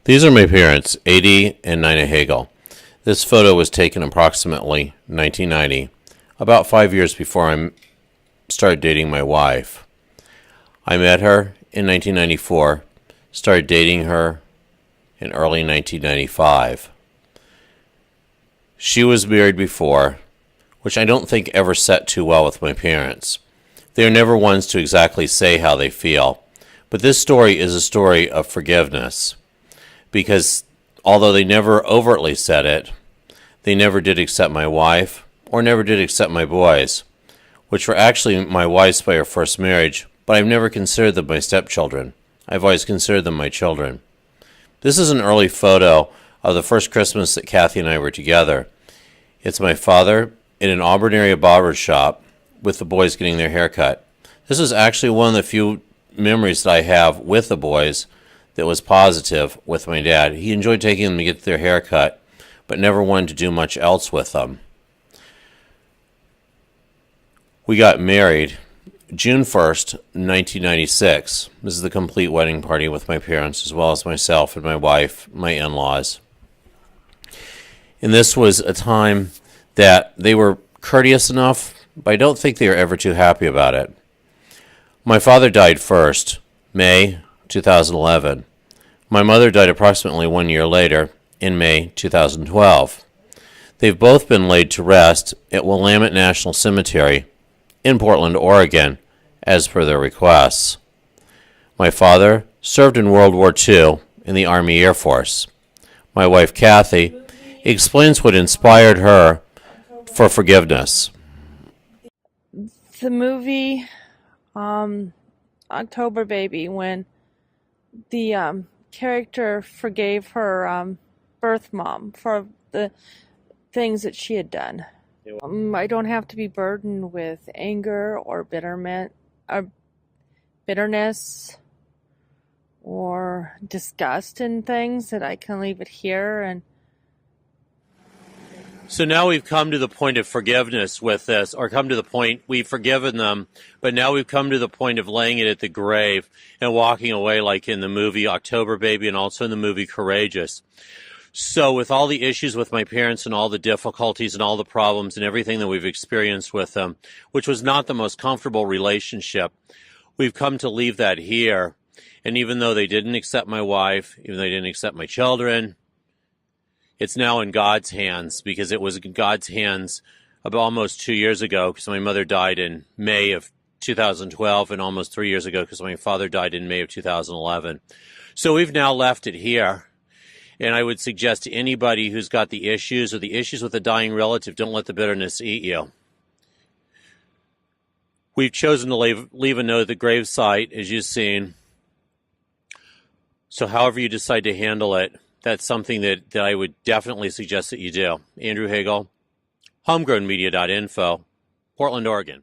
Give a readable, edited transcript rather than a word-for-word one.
These are my parents, Adi and Nina Hagle. This photo was taken approximately 1990, about 5 years before I started dating my wife. I met her in 1994, started dating her in early 1995. She was married before, which I don't think ever set too well with my parents. They are never ones to exactly say how they feel, but this story is a story of forgiveness. Because although they never overtly said it, they never did accept my wife or never did accept my boys, which were actually my wife's by her first marriage, but I've never considered them my stepchildren. I've always considered them my children. This is an early photo of the first Christmas that Kathy and I were together. It's my father in an Auburn area barber shop with the boys getting their hair cut. This is actually one of the few memories that I have with the boys that was positive with my dad. He enjoyed taking them to get their hair cut, but never wanted to do much else with them. We got married June 1st, 1996. This is the complete wedding party with my parents, as well as myself and my wife, my in-laws. And this was a time that they were courteous enough, but I don't think they were ever too happy about it. My father died first, May 2011. My mother died approximately 1 year later, in May 2012. They've both been laid to rest at Willamette National Cemetery in Portland, Oregon, as per their requests. My father served in World War II in the Army Air Force. My wife, Kathy, explains what inspired her for forgiveness. The movie October Baby, when the character forgave her birth mom for the things that she had done. I don't have to be burdened with anger or bitterness or disgust in things, that I can leave it here. And So now we've come to the point of forgiveness with this, or come to the point we've forgiven them, but now we've come to the point of laying it at the grave and walking away, like in the movie October Baby and also in the movie Courageous. So with all the issues with my parents and all the difficulties and all the problems and everything that we've experienced with them, which was not the most comfortable relationship, we've come to leave that here. And even though they didn't accept my wife, even though they didn't accept my children, it's now in God's hands, because it was in God's hands about almost 2 years ago, because my mother died in May of 2012, and almost 3 years ago because my father died in May of 2011. So we've now left it here. And I would suggest to anybody who's got the issues or the issues with a dying relative, don't let the bitterness eat you. We've chosen to leave a note at the gravesite, as you've seen. So however you decide to handle it, that's something that I would definitely suggest that you do. Andrew Hagle, homegrownmedia.info, Portland, Oregon.